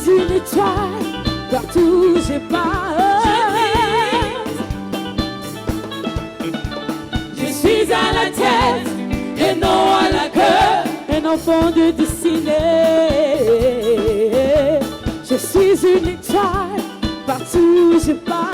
suis une étoile partout où je passe. Je suis à la tête et non à la queue, un enfant de destinée. Je suis une étoile partout où je passe.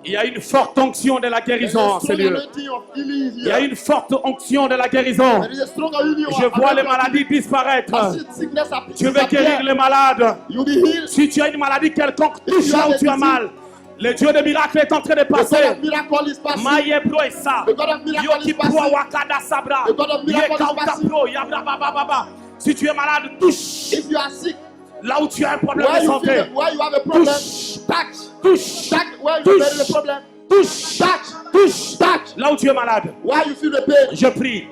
Il y a une forte onction de la guérison, c'est lieu. Il y a une forte onction de la guérison. Je vois les maladies disparaître. Je vais guérir les malades. Si tu as une maladie quelconque, touche là où tu as mal. Le Dieu de miracle est en train de passer. Maye bro et ça. Yoki pro wakada sabra. Yekauta pro yabra baba baba. Si tu es malade, touche. Là où tu as un problème de santé. Touche. Touche. Là où tu es malade. Je prie.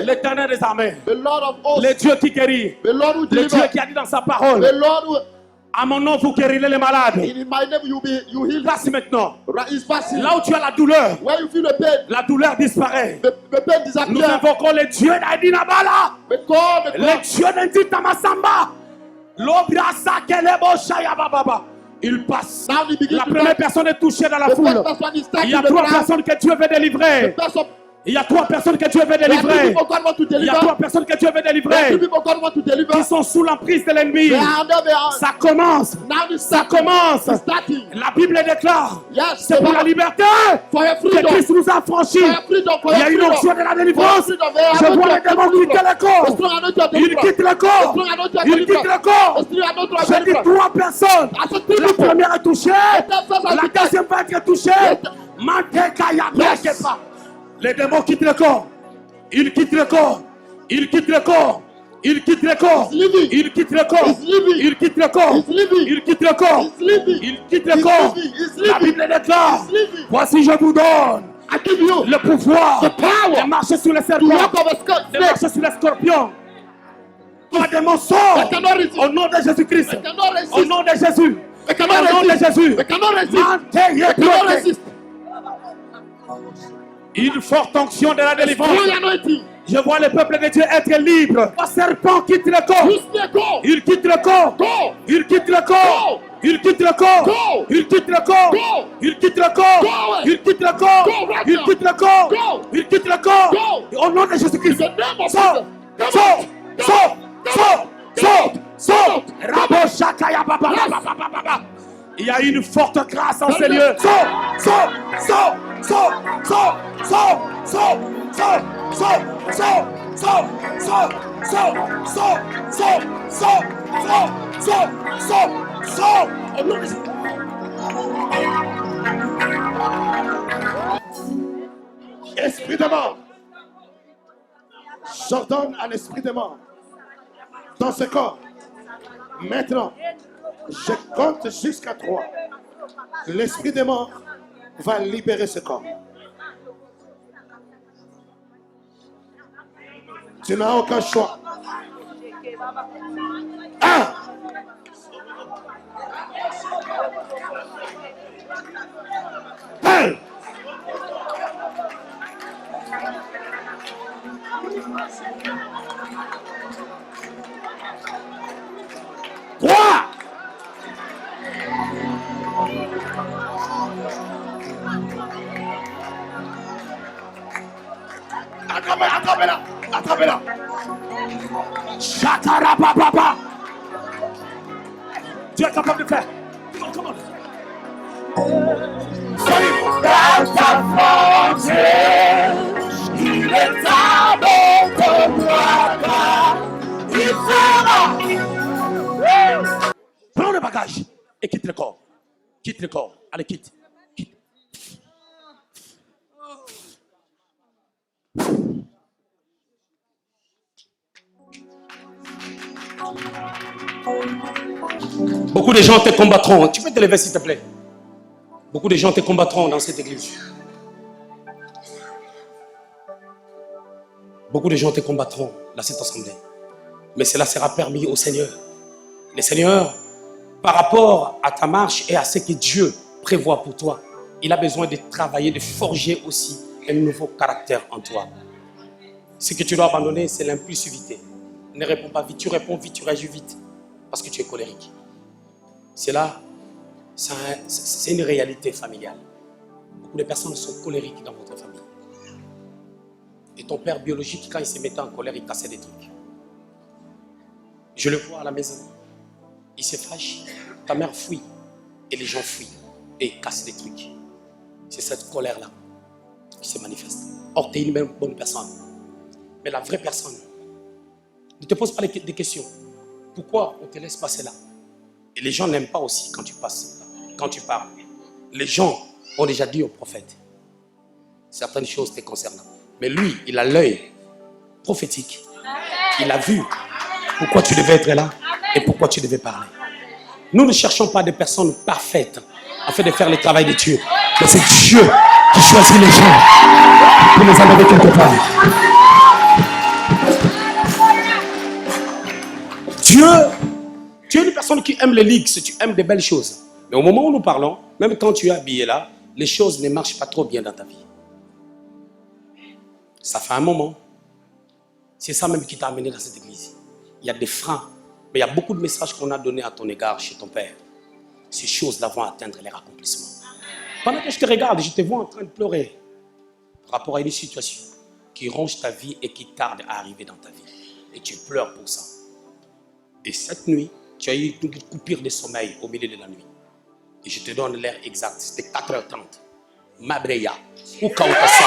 L'Éternel des armées. Le Dieu qui guérit. Le Dieu qui a dit dans sa parole. À mon nom, vous guérirez les malades. Passe maintenant. Là où tu as la douleur, la douleur disparaît. Nous invoquons le Dieu d'Aïdinabala. Le Dieu d'Inditamasamba. L'obrasa kelebo shaya baba. Il passe. La première personne est touchée dans la foule. Il y a 3 personnes que Dieu veut délivrer. Il y a 3 personnes que Dieu veut délivrer. Il y a 3 personnes que Dieu veut délivrer. Qui sont sous l'emprise de l'ennemi. Ça commence. Ça commence. La Bible déclare. C'est pour la liberté que Christ nous a franchis. Il y a une onction de la délivrance. Je vois les démons quitter le corps. Ils quittent le corps. Ils quittent le corps. Je dis 3 personnes. La première est touchée. La deuxième va être touchée. Les démons quittent le corps. Ils quittent le corps. Ils quittent le corps. Ils quittent le corps. Ils quittent le corps. Ils quittent le corps. Ils quittent le corps. Ils quittent le corps. La Bible déclare. Voici je vous donne le pouvoir de marcher sur les serpents, de marcher sur les scorpions. Pas de mensonges. Au nom de Jésus-Christ. Au nom de Jésus. Au nom de Jésus. Une forte onction de la délivrance. Je vois le peuple de Dieu être libre. Le serpent quitte le corps. Il quitte le corps. Il quitte le corps. Il quitte le corps. Il quitte le corps. Il quitte le corps. Il quitte le corps. Il quitte le corps. Il quitte le corps. Au nom de Jésus-Christ. Sors. Sors. Sors. Sors. Sors. Sors. Raboshakaya baba baba. Il y a une forte grâce en ces lieux. Sors. Sors. Sors. Sors. Sors. Sors. Sors. Sors. Sors. Sors. Sors. Sors. Sors. Sors. Sors. Sors. Sors. Sors. Sors. Esprit de mort. J'ordonne un esprit de mort dans ce corps. Maintenant, je compte jusqu'à 3. L'esprit des morts va libérer ce corps. Tu n'as aucun choix. 1. 1. 3. Attrapez-la. Attrapez-la. Chatarapapapa. Tu es capable de faire. Comment? Dans ta frontière, il est à de toi. Il fera. Prends le bagage et quitte le corps. Quitte le corps. Allez, quitte. Beaucoup de gens te combattront. Tu peux te lever s'il te plaît. Beaucoup de gens te combattront dans cette église. Beaucoup de gens te combattront dans cette assemblée. Mais cela sera permis au Seigneur. Le Seigneur, par rapport à ta marche et à ce que Dieu prévoit pour toi, il a besoin de travailler, de forger aussi un nouveau caractère en toi. Ce que tu dois abandonner, c'est l'impulsivité. Ne réponds pas vite, tu réponds vite, tu réagis vite. Parce que tu es colérique. C'est là, c'est une réalité familiale. Beaucoup de personnes sont colériques dans votre famille. Et ton père biologique, quand il se mettait en colère, il cassait des trucs. Je le vois à la maison. Il se fâche, ta mère fuit. Et les gens fuient. Et cassent des trucs. C'est cette colère-là qui se manifeste. Or, tu es une bonne personne. Mais la vraie personne, ne te pose pas des questions. Pourquoi on te laisse passer là? Et les gens n'aiment pas aussi quand tu passes, quand tu parles. Les gens ont déjà dit au prophète certaines choses te concernant. Mais lui, il a l'œil prophétique. Il a vu pourquoi tu devais être là et pourquoi tu devais parler. Nous ne cherchons pas des personnes parfaites afin de faire le travail de Dieu. Mais c'est Dieu qui choisit les gens pour les amener quelque part. Dieu, tu es une personne qui aime les leaks, tu aimes des belles choses. Mais au moment où nous parlons, même quand tu es habillé là, les choses ne marchent pas trop bien dans ta vie. Ça fait un moment. C'est ça même qui t'a amené dans cette église. Il y a des freins, mais il y a beaucoup de messages qu'on a donnés à ton égard chez ton père. Ces choses-là vont atteindre leur accomplissement. Pendant que je te regarde, je te vois en train de pleurer par rapport à une situation qui ronge ta vie et qui tarde à arriver dans ta vie. Et tu pleures pour ça. Et cette nuit, tu as eu une coupure de sommeil au milieu de la nuit. Et je te donne l'heure exacte, c'était 4h30. Mabreya, ou Kautassa.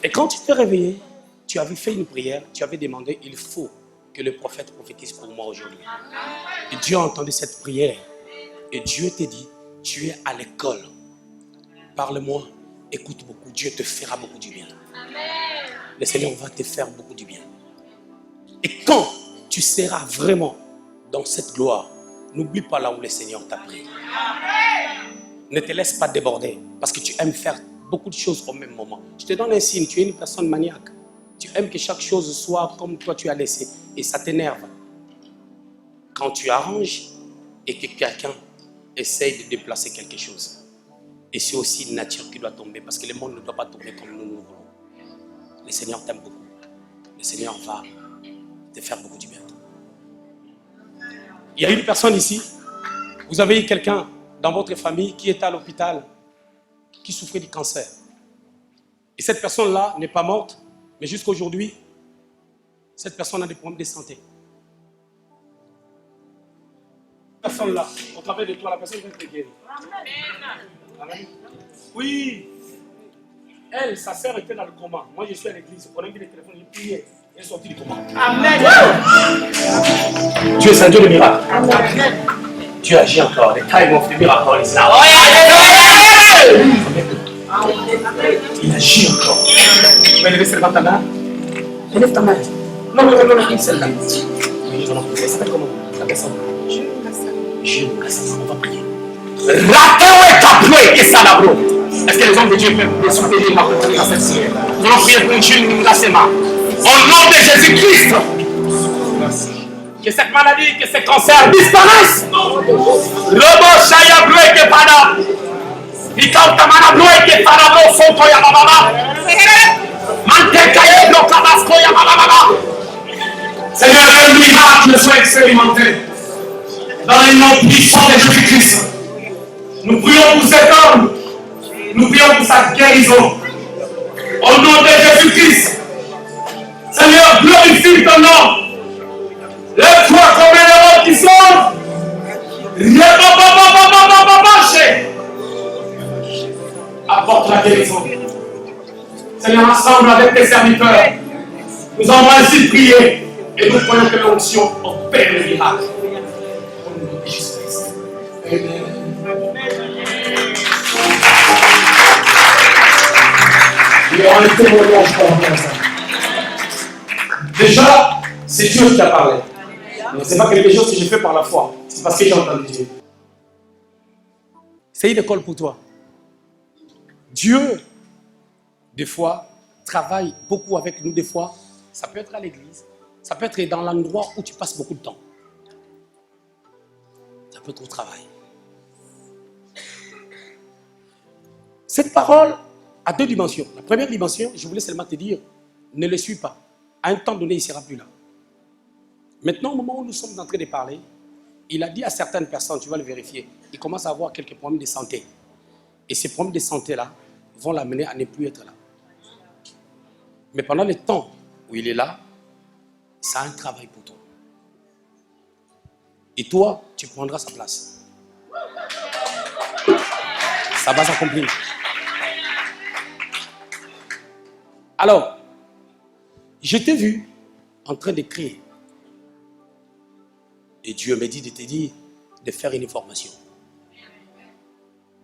Et quand tu t'es réveillé, tu avais fait une prière, tu avais demandé, il faut que le prophète prophétise pour moi aujourd'hui. Et Dieu a entendu cette prière. Et Dieu t'a dit, tu es à l'école. Parle-moi, écoute beaucoup, Dieu te fera beaucoup du bien. Le Seigneur va te faire beaucoup du bien. Et quand tu seras vraiment dans cette gloire, n'oublie pas là où le Seigneur t'a pris. Ne te laisse pas déborder parce que tu aimes faire beaucoup de choses au même moment. Je te donne un signe, tu es une personne maniaque. Tu aimes que chaque chose soit comme toi tu as laissé et ça t'énerve. Quand tu arranges et que quelqu'un essaye de déplacer quelque chose. Et c'est aussi une nature qui doit tomber parce que le monde ne doit pas tomber comme nous voulons. Le Seigneur t'aime beaucoup. Le Seigneur va te faire beaucoup du bien. Il y a une personne ici, vous avez eu quelqu'un dans votre famille qui est à l'hôpital, qui souffrait du cancer. Et cette personne-là n'est pas morte, mais jusqu'à aujourd'hui, cette personne a des problèmes de santé. Cette personne-là, au travers de toi, la personne va être guérie. Amen. Oui. Elle, sa sœur était dans le coma. Moi, je suis à l'église. On a mis le téléphone, il priait. Elle est sortie du coma. Amen. Dieu est un Dieu de miracles. Amen. Dieu agit encore. Les tailles vont finir encore les arbres. Il agit encore. Tu vas lever cette main ta main. Lève ta main. Non, celle-là. Ça s'appelle comment? La personne. Je on va prier. Est-ce que les hommes de Dieu peuvent les soutenir ma prière à cette semaine? Nous allons prier pour Dieu, nous la semaine. Au nom de Jésus-Christ. Que cette maladie, que ces cancers disparaissent. Robo Shaya Blue Pada. Ikauta Mana Blue Pada Fonto ya Baba. Manteka Ebro Tabasco ya Baba. Seigneur, un miracle soit expérimenté. Dans les noms puissants de Jésus-Christ. Nous prions pour cet homme. Nous prions pour sa guérison. Au nom de Jésus-Christ. Seigneur, glorifie ton nom. Lève-toi comme un héros qui sauve. Apporte la guérison. Seigneur, ensemble avec tes serviteurs, nous avons ainsi prié et nous croyons que l'onction opère le miracle. Au nom de Jésus-Christ. Amen. Il y aura un témoignage par rapport à ça. Déjà, c'est Dieu qui a parlé. Ce n'est pas quelque chose que j'ai fait par la foi. C'est parce que j'ai entendu Dieu. C'est une école pour toi. Dieu, des fois, travaille beaucoup avec nous. Des fois, ça peut être à l'église. Ça peut être dans l'endroit où tu passes beaucoup de temps. Ça peut être au travail. Cette parole a deux dimensions. La première dimension, je voulais seulement te dire, ne le suis pas. À un temps donné, il ne sera plus là. Maintenant, au moment où nous sommes en train de parler, il a dit à certaines personnes, tu vas le vérifier, il commence à avoir quelques problèmes de santé. Et ces problèmes de santé-là vont l'amener à ne plus être là. Mais pendant le temps où il est là, ça a un travail pour toi. Et toi, tu prendras sa place. Ça va s'accomplir. Alors, je t'ai vu en train d'écrire. Et Dieu me dit de te dire de faire une formation.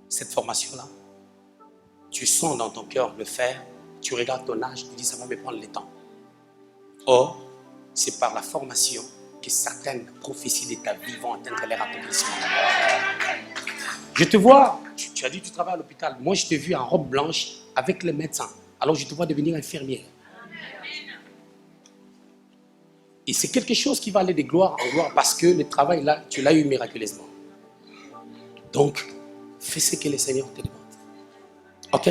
Cette formation-là, tu sens dans ton cœur le faire, tu regardes ton âge, tu dis ça va me prendre le temps. Or, c'est par la formation que certaines prophéties de ta vie vont atteindre leur accomplissement. Je te vois, tu as dit que tu travailles à l'hôpital. Moi, je t'ai vu en robe blanche avec les médecins. Alors, je te vois devenir infirmière. Et c'est quelque chose qui va aller de gloire en gloire parce que le travail là, tu l'as eu miraculeusement. Donc, fais ce que le Seigneur te demande. Ok?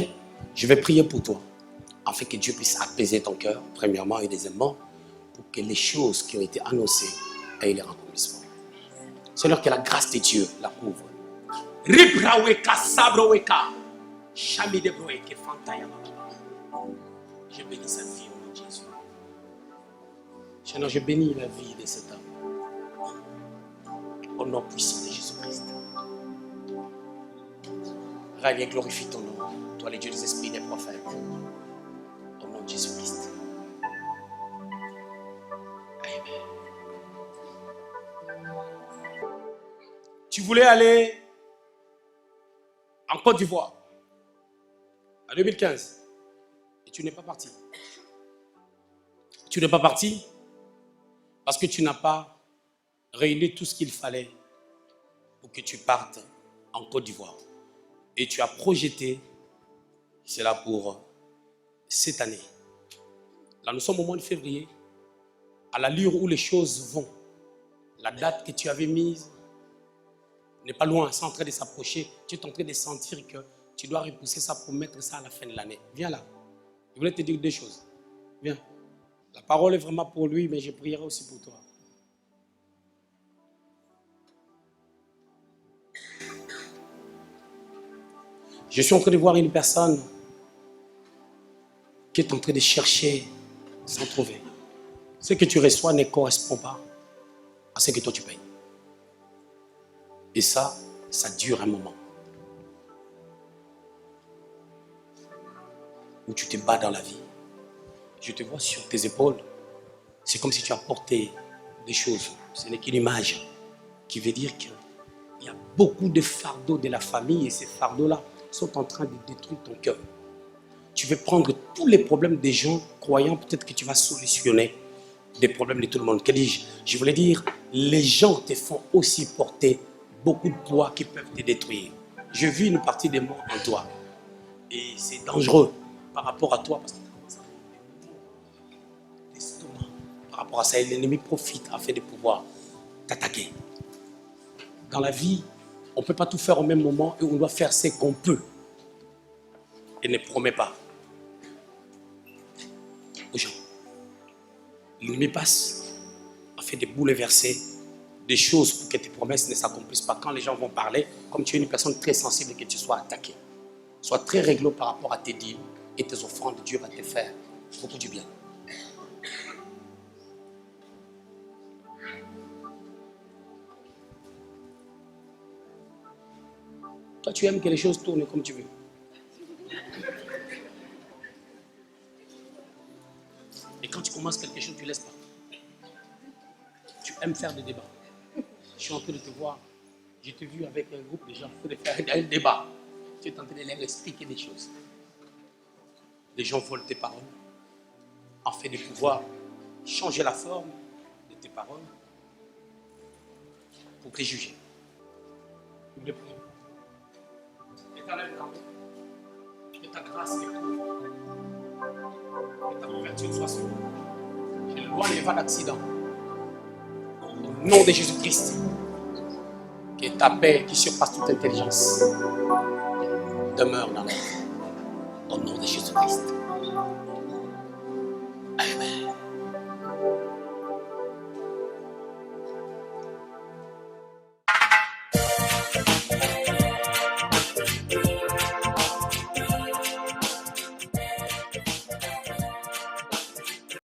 Je vais prier pour toi, afin que Dieu puisse apaiser ton cœur, premièrement et deuxièmement, pour que les choses qui ont été annoncées aient leur accomplissement. Seigneur, que la grâce de Dieu la couvre. Je bénis sa vie au nom de Jésus. Seigneur, je bénis la vie de cet homme. Au nom puissant de Jésus-Christ. Règne et glorifie ton nom. Toi, le Dieu des esprits des prophètes. Au nom de Jésus-Christ. Amen. Tu voulais aller en Côte d'Ivoire en 2015 et tu n'es pas parti. Tu n'es pas parti parce que tu n'as pas réuni tout ce qu'il fallait pour que tu partes en Côte d'Ivoire. Et tu as projeté cela pour cette année. Là, nous sommes au mois de février, à l'allure où les choses vont. La date que tu avais mise n'est pas loin, c'est en train de s'approcher. Tu es en train de sentir que tu dois repousser ça pour mettre ça à la fin de l'année. Viens là. Je voulais te dire deux choses. Viens. La parole est vraiment pour lui, mais je prierai aussi pour toi. Je suis en train de voir une personne qui est en train de chercher sans trouver. Ce que tu reçois ne correspond pas à ce que toi tu payes. Et ça dure un moment. Où tu te bats dans la vie. Je te vois sur tes épaules. C'est comme si tu as porté des choses. Ce n'est qu'une image qui veut dire qu'il y a beaucoup de fardeaux de la famille et ces fardeaux-là sont en train de détruire ton cœur. Tu veux prendre tous les problèmes des gens croyant peut-être que tu vas solutionner des problèmes de tout le monde. Que dis-je? Je voulais dire, les gens te font aussi porter beaucoup de poids qui peuvent te détruire. J'ai vu une partie des mots en toi. Et c'est dangereux par rapport à toi parce que tu commences à avoir des l'estomac. Par rapport à ça, l'ennemi profite afin de pouvoir t'attaquer. Dans la vie, on ne peut pas tout faire au même moment et on doit faire ce qu'on peut. Et ne promet pas aux gens. L'ennemi passe afin de bouleverser des choses pour que tes promesses ne s'accomplissent pas. Quand les gens vont parler, comme tu es une personne très sensible et que tu sois attaqué, sois très réglo par rapport à tes dîmes et tes offrandes. Dieu va te faire beaucoup du bien. Toi, tu aimes que les choses tournent comme tu veux. Et quand tu commences quelque chose, tu ne laisses pas. Tu aimes faire des débats. Je suis en train de te voir. Je t'ai vu avec un groupe de gens en train de faire un débat. Tu es en train de leur expliquer des choses. Les gens volent tes paroles afin de pouvoir changer la forme de tes paroles pour te juger. N'oublie pas. Éternel, que ta grâce te couvre. Que ta couverture soit sur nous. Je loin les pas d'accident. Au nom de Jésus-Christ, que ta paix qui surpasse toute intelligence demeure dans l'air. Au nom de Jésus-Christ.